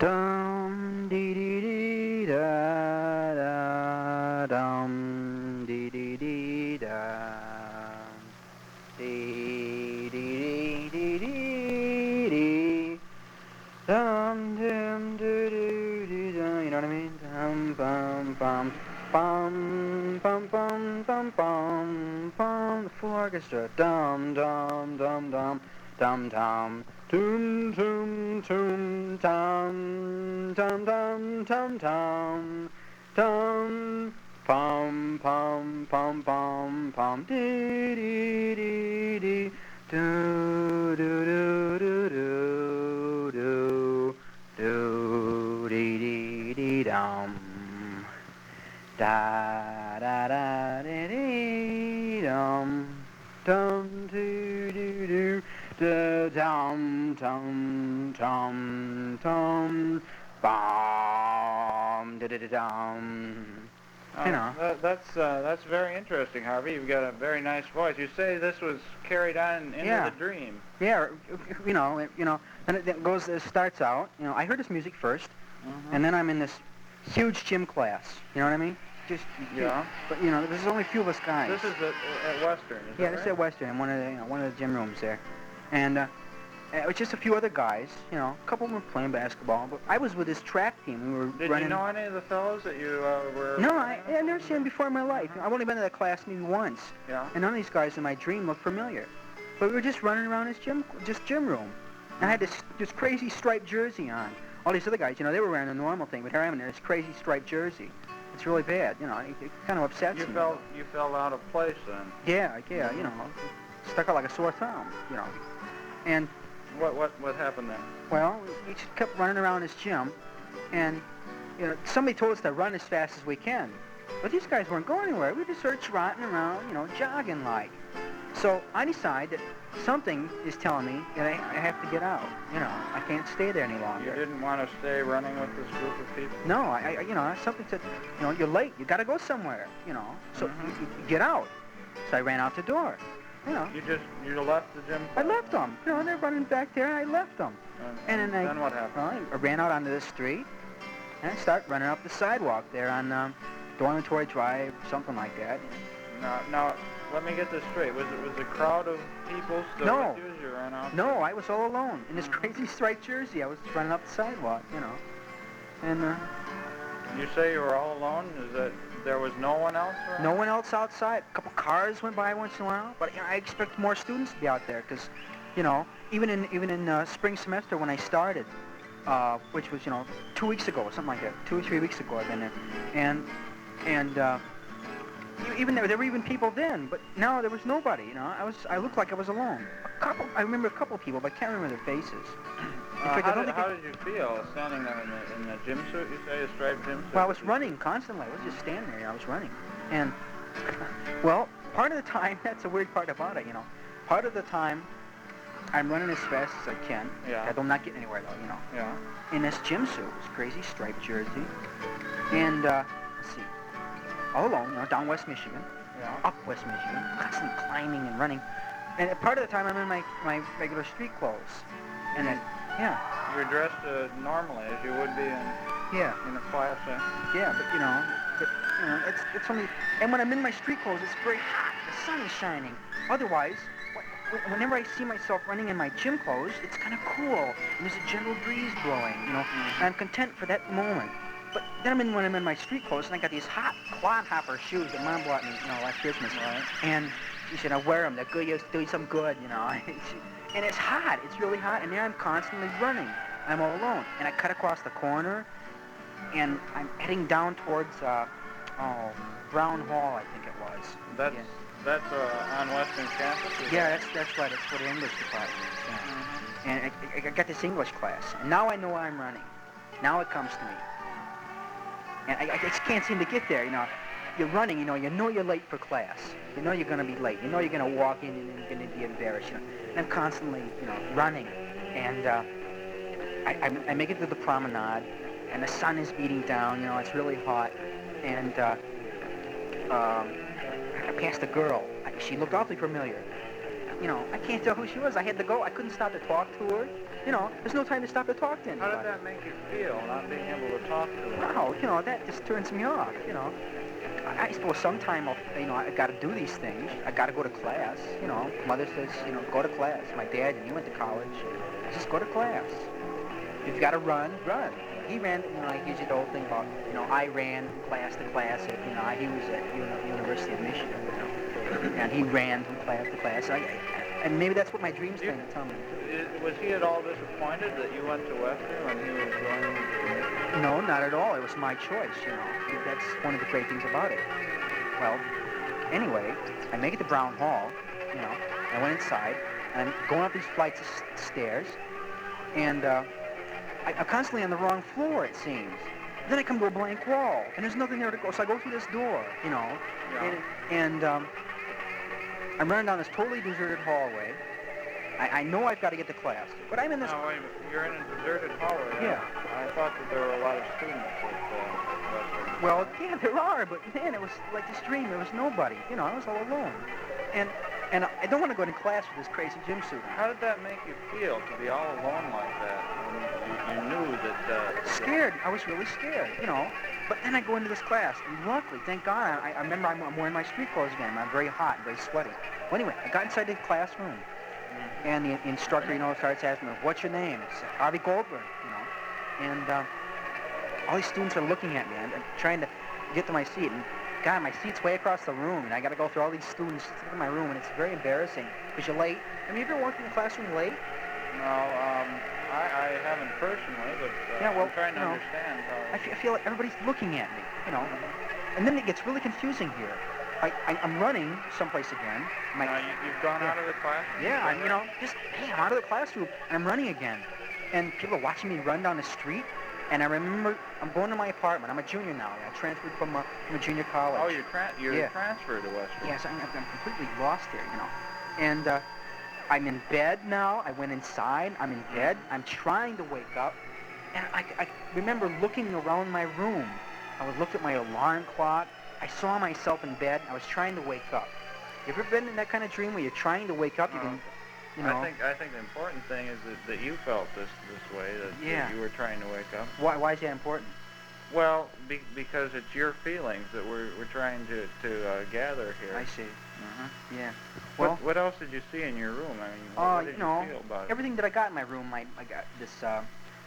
Dum dee dee dee da da dum dee dee dee da dee dee dee dee dee dum dum doo doo doo dum. You know what I mean? Dum bum bum bum bum bum bum bum bum. The full orchestra. Dum dum dum dum dum dum. Tum tum tum tum tum tum tum tum tum pum pum pum pum pum dee dee dee dee do do do do do do do dee dee dee dum da da da dee dee dum dum doo doo doo. Dum tum tum tum bum da da da dum. You know. That's very interesting, Harvey. You've got a very nice voice. You say this was carried on into the dream. Yeah, you know, and it goes. It starts out. You know, I heard this music 1st and then I'm in this huge gym class. You know what I mean? Just But you know, there's only a few of us guys. This is at Western. Is this is at Western, in one of the gym rooms there. And it was just a few other guys, you know, a couple of them were playing basketball, but I was with this track team. We were Did running. you know any of the fellows that you were... No, I've never seen them before in my life. I've only been to that class maybe once. Yeah. And none of these guys in my dream looked familiar. But we were just running around this gym room. And I had this crazy striped jersey on. All these other guys, you know, they were wearing a normal thing, but here I am in this crazy striped jersey. It's really bad, you know, it kind of upsets me. You felt out of place then? Yeah, you know, stuck out like a sore thumb, you know. And what happened then? Well, we just kept running around this gym, and you know, somebody told us to run as fast as we can. But these guys weren't going anywhere. We just started trotting around, you know, jogging like. So I decide that something is telling me that I have to get out. You know, I can't stay there any longer. You didn't want to stay running with this group of people? No, I you know, something said, you know, you're late. You got to go somewhere. You know, so you get out. So I ran out the door. You know. You left the gym? I left them. You know, they're running back there, and I left them. And then what happened? Well, I ran out onto the street, and I started running up the sidewalk there on Dormitory Drive, something like that. Now, let me get this straight. Was a crowd of people still with you as you ran out? No, I was all alone in this crazy striped jersey. I was just running up the sidewalk, you know. And you say you were all alone? Is that there was no one else around? No one else outside. A couple cars went by once in a while, but you know, I expect more students to be out there because, you know, even in spring semester when I started, which was, you know, 2 weeks ago or something like that, 2 or 3 weeks ago I've been there, and even there were even people then, but now there was nobody. You know, I looked like I was alone. I remember a couple of people, but I can't remember their faces. How did you feel standing there in the gym suit? You say a striped gym suit? Well, I was running constantly. I was just standing there. You know, I was running, and well, part of the time, that's a weird part about it. You know, part of the time I'm running as fast as I can. Yeah. I'm not getting anywhere though. You know. Yeah. In this gym suit, this crazy striped jersey, and let's see, all alone. You know, down West Michigan. Yeah. Up West Michigan, constantly climbing and running. And part of the time I'm in my regular street clothes. And then, You're dressed normally as you would be in a class. Yeah, but you know, it's only. And when I'm in my street clothes, it's very hot. The sun is shining. Otherwise, whenever I see myself running in my gym clothes, it's kind of cool. And there's a gentle breeze blowing. You know, and I'm content for that moment. But then when I'm in my street clothes, and I got these hot clodhopper shoes that Mom bought me, you know, last Christmas. Right. And she said, "I wear them. They're good. You're doing some good, you know." And it's hot. It's really hot. And there I'm constantly running. I'm all alone. And I cut across the corner, and I'm heading down towards Brown Hall, I think it was. That's on Western campus? Yeah, that's right. It's for the English department. Yeah. And I got this English class. And now I know why I'm running. Now it comes to me. And I just can't seem to get there, you know. You're running, you know you're late for class. You know you're going to be late. You know you're going to walk in and you're going to be embarrassed. You know. And I'm constantly, you know, running. And I make it to the promenade, and the sun is beating down, you know, it's really hot. And I passed a girl. She looked awfully familiar. You know, I can't tell who she was. I had to go. I couldn't stop to talk to her. You know, there's no time to stop to talk to anybody. How did that make you feel, not being able to talk to her? Wow, you know, that just turns me off, you know. I suppose sometime, you know, I got to do these things. I got to go to class, you know. Mother says, you know, go to class. My dad, he went to college. Just go to class. If you got to run, run. He ran, you know, he gives you the whole thing about, you know, I ran class to class. You know, he was at University of Michigan, you know, and he ran from class to class. And maybe that's what my dreams trying to tell me. Was he at all disappointed that you went to Western when he was going to... No, not at all. It was my choice, you know. That's one of the great things about it. Well, anyway, I make it to Brown Hall, you know. I went inside, and I'm going up these flights of stairs, and I'm constantly on the wrong floor, it seems. Then I come to a blank wall, and there's nothing there to go, so I go through this door, you know. Yeah. And I'm running down this totally deserted hallway. I know I've got to get to class, but I'm in this... No, wait a minute. You're in a deserted hallway. Yeah. I thought that there were a lot of students at Western. Well, yeah, there are, but man, it was like this dream. There was nobody. You know, I was all alone. And I don't want to go to class with this crazy gym suit. How did that make you feel to be all alone like that when you knew that... Scared. I was really scared, you know. But then I go into this class, and luckily, thank God, I remember I'm wearing my street clothes again. I'm very hot and very sweaty. Well, anyway, I got inside the classroom, and the instructor, you know, starts asking me, what's your name? It's Harvey Goldberg, you know. And all these students are looking at me. I'm trying to get to my seat, and God, my seat's way across the room, and I got to go through all these students to my room, and it's very embarrassing because you're late. Have you ever walked in the classroom late? No, I haven't personally, but yeah, well, I'm trying to you know, understand how... I feel like everybody's looking at me, you know. And then it gets really confusing here. I'm running someplace again. You've gone out of the classroom? Yeah, I'm, you know, just, hey, I'm out of the classroom, and I'm running again. And people are watching me run down the street, and I remember I'm going to my apartment. I'm a junior now. I transferred from a junior college. Oh, you're transferred to Western. Yes, I'm completely lost here, you know. And I'm in bed now. I went inside. I'm in bed. I'm trying to wake up. And I remember looking around my room. I would look at my alarm clock. I saw myself in bed. I was trying to wake up. You ever been in that kind of dream where you're trying to wake up? You can, you know. I think the important thing is that you felt this way, that you were trying to wake up. Why is that important? Well, because it's your feelings that we're trying to gather here. I see. Yeah. Well, what else did you see in your room? I mean, what did you feel about it? Everything that I got in my room. I got this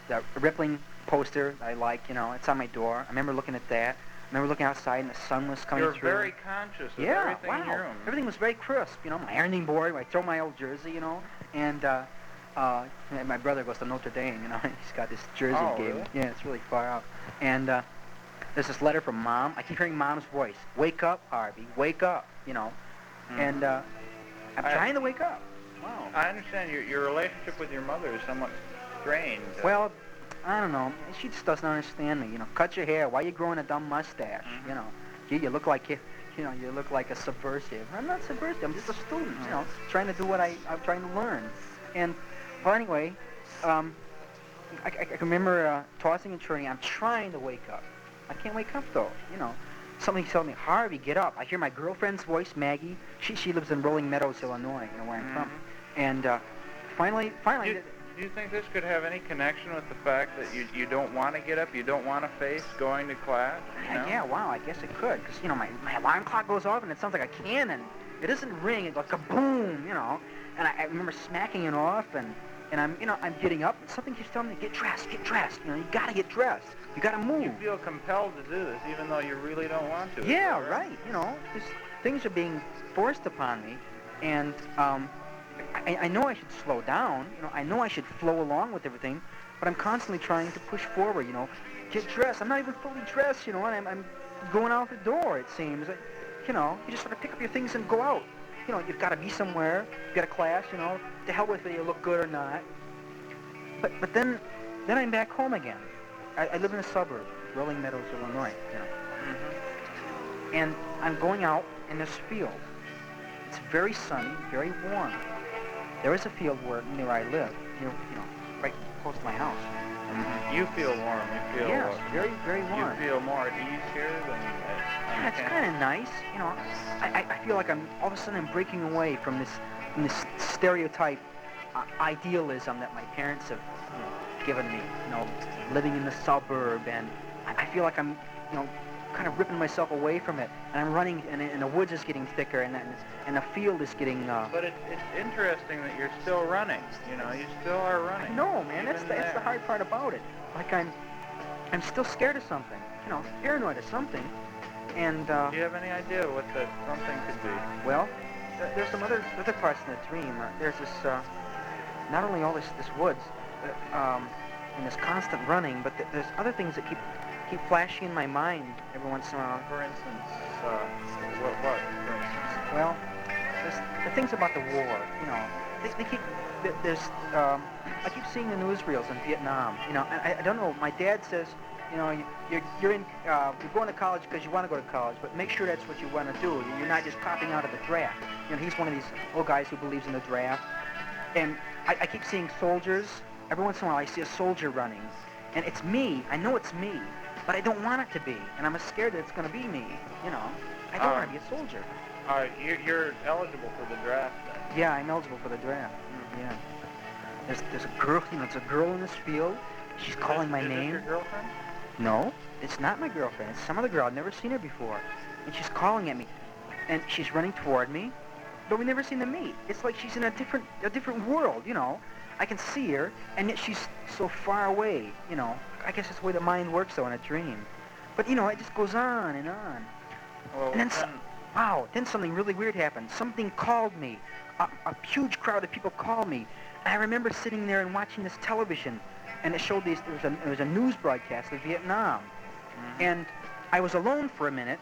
the Rippling poster I like. You know, it's on my door. I remember looking at that. I remember looking outside and the sun was coming through. You're very conscious of everything in your room. Everything was very crisp. You know, my ironing board. I throw my old jersey. You know, and my brother goes to Notre Dame. You know, he's got this jersey he gave me. Yeah, it's really far out. And there's this letter from Mom. I keep hearing Mom's voice. Wake up, Harvey. Wake up. You know. And I'm trying to wake up. Wow. I understand your relationship with your mother is somewhat strained. Well, I don't know. She just doesn't understand me. You know, cut your hair. Why are you growing a dumb mustache? You know, gee, you look like you look like a subversive. I'm not subversive. I'm just a student. You know, trying to do what I'm trying to learn. And well, anyway, I can remember tossing and turning. I'm trying to wake up. I can't wake up though. You know. Somebody telling me, Harvey, get up. I hear my girlfriend's voice, Maggie. She lives in Rolling Meadows, Illinois, you know, where I'm from. And finally... Do you think this could have any connection with the fact that you don't want to get up, you don't want to face going to class? You know? Yeah, wow, I guess it could. Because, you know, my alarm clock goes off and it sounds like a cannon. It doesn't ring, it goes kaboom, you know. And I remember smacking it off and I'm getting up and something keeps telling me, get dressed. You know, you got to get dressed. You got to move. You feel compelled to do this even though you really don't want to. Yeah, right. You know, things are being forced upon me, and I know I should slow down. You know, I know I should flow along with everything, but I'm constantly trying to push forward. You know, get dressed. I'm not even fully dressed. You know, and I'm going out the door. It seems. You know, you just sort of pick up your things and go out. You know, you've got to be somewhere. You've got a class. You know, to hell with whether you look good or not. But then I'm back home again. I live in a suburb, Rolling Meadows, Illinois, you know. And I'm going out in this field. It's very sunny, very warm. There is a field near where I live, you know, right close to my house. You feel warm. You feel yes, very, very warm. You feel more at ease here than yeah, it's kind of nice, you know. I feel like all of a sudden I'm breaking away from this in this stereotype idealism that my parents have given me, living in the suburb, and I feel like I'm, kind of ripping myself away from it, and I'm running, and the woods is getting thicker, and the field is getting. But it's interesting that you're still running. You still are running. No, man, that's the hard part about it. Like I'm still scared of something, paranoid of something, and. Do you have any idea what that something could be? Well, there's some other parts in the dream. There's this, not only all this woods, and this constant running, but there's other things that keep flashing in my mind every once in a while. For instance, what? For instance? Well, there's the things about the war. They keep. There's. I keep seeing the newsreels in Vietnam. And I don't know. My dad says, you're going to college because you want to go to college, but make sure that's what you want to do. You're not just popping out of the draft. He's one of these old guys who believes in the draft. And I keep seeing soldiers. Every once in a while, I see a soldier running, and it's me. I know it's me, but I don't want it to be, and I'm scared that it's going to be me. I don't want to be a soldier. You're eligible for the draft then? Yeah, I'm eligible for the draft. Mm-hmm. Yeah. There's a girl. There's a girl in this field. She's calling my name. Is this your girlfriend? No, it's not my girlfriend. It's some other girl. I've never seen her before, and she's calling at me, and she's running toward me, but we never seem to meet. It's like she's in a different world. I can see her, and yet she's so far away. I guess it's the way the mind works, though, in a dream. But it just goes on and on. Well, and then something really weird happened. Something called me. A huge crowd of people called me. And I remember sitting there and watching this television, and it showed these. It was a news broadcast of Vietnam, and I was alone for a minute,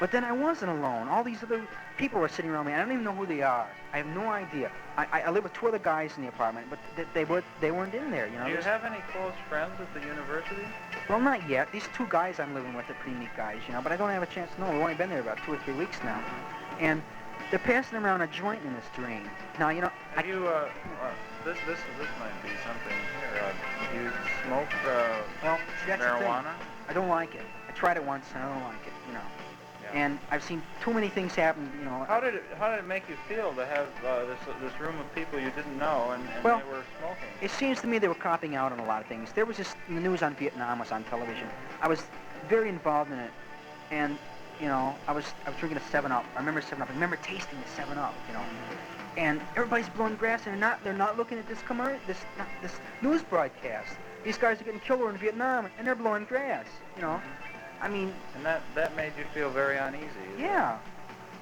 but then I wasn't alone. All these other people were sitting around me. I don't even know who they are. I have no idea. I live with two other guys in the apartment, but they weren't in there. Do you have any close friends at the university? Well, not yet. These two guys I'm living with are pretty neat guys, but I don't have a chance to know. We've only been there about 2 or 3 weeks now, and they're passing around a joint in this dream. Now, Have you, this might be something here. Do you smoke well, see, that's marijuana? The thing. I don't like it. I tried it once, and I don't like it, Yeah. And I've seen too many things happen, How did it make you feel to have this room of people you didn't know and well, they were smoking? It seems to me they were copping out on a lot of things. There was the news on Vietnam was on television. I was very involved in it, and I was drinking a 7-Up. I remember 7-Up. I remember tasting the 7-Up, And everybody's blowing grass, and they're not looking at this news broadcast. These guys are getting killed over in Vietnam, and they're blowing grass, I mean... And that made you feel very uneasy. Yeah.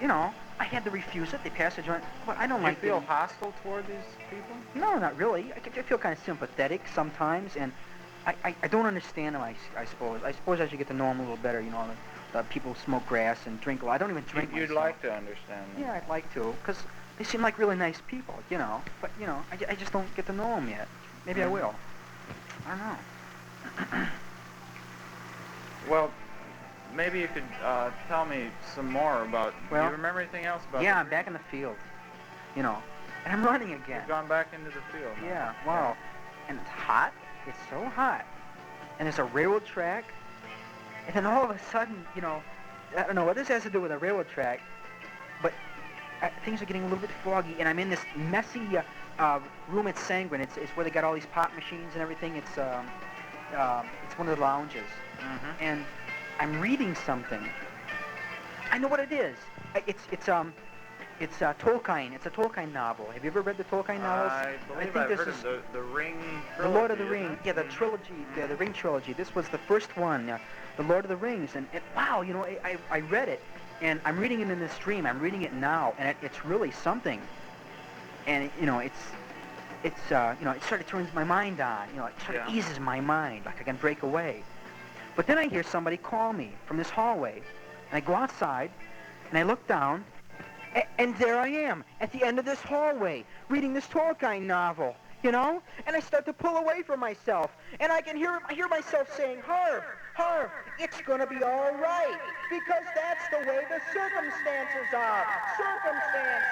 I had to refuse it. They passed a joint. But I don't like... Do you feel hostile toward these people? No, not really. I feel kind of sympathetic sometimes, and I don't understand them, I suppose. I suppose I should get to know them a little better, the people smoke grass and drink a lot. I don't even drink You'd myself. like to understand them. Yeah, I'd like to, because they seem like really nice people, But, I just don't get to know them yet. Maybe I will. I don't know. Well, maybe you could tell me some more about... Well, do you remember anything else about I'm back in the field, and I'm running again. You've gone back into the field. Huh? Yeah, wow. And it's hot. It's so hot. And there's a railroad track. And then all of a sudden, I don't know what this has to do with a railroad track, but things are getting a little bit foggy, and I'm in this messy room at Sanguine. It's where they got all these pop machines and everything. It's one of the lounges. Mm-hmm. And I'm reading something. I know what it is. It's Tolkien. It's a Tolkien novel. Have you ever read the Tolkien novels? I believe I've heard of the Ring trilogy. The Lord of the Rings. Yeah, the trilogy. Yeah, the Ring trilogy. This was the first one. The Lord of the Rings. And wow, I read it, and I'm reading it in this dream. I'm reading it now, and it's really something. And it sort of turns my mind on. It sort of eases my mind, like I can break away. But then I hear somebody call me from this hallway, and I go outside, and I look down, and there I am at the end of this hallway, reading this Tolkien novel, and I start to pull away from myself, and I can hear myself saying, Harv, it's gonna be all right, because that's the way the circumstances are. Circumstance.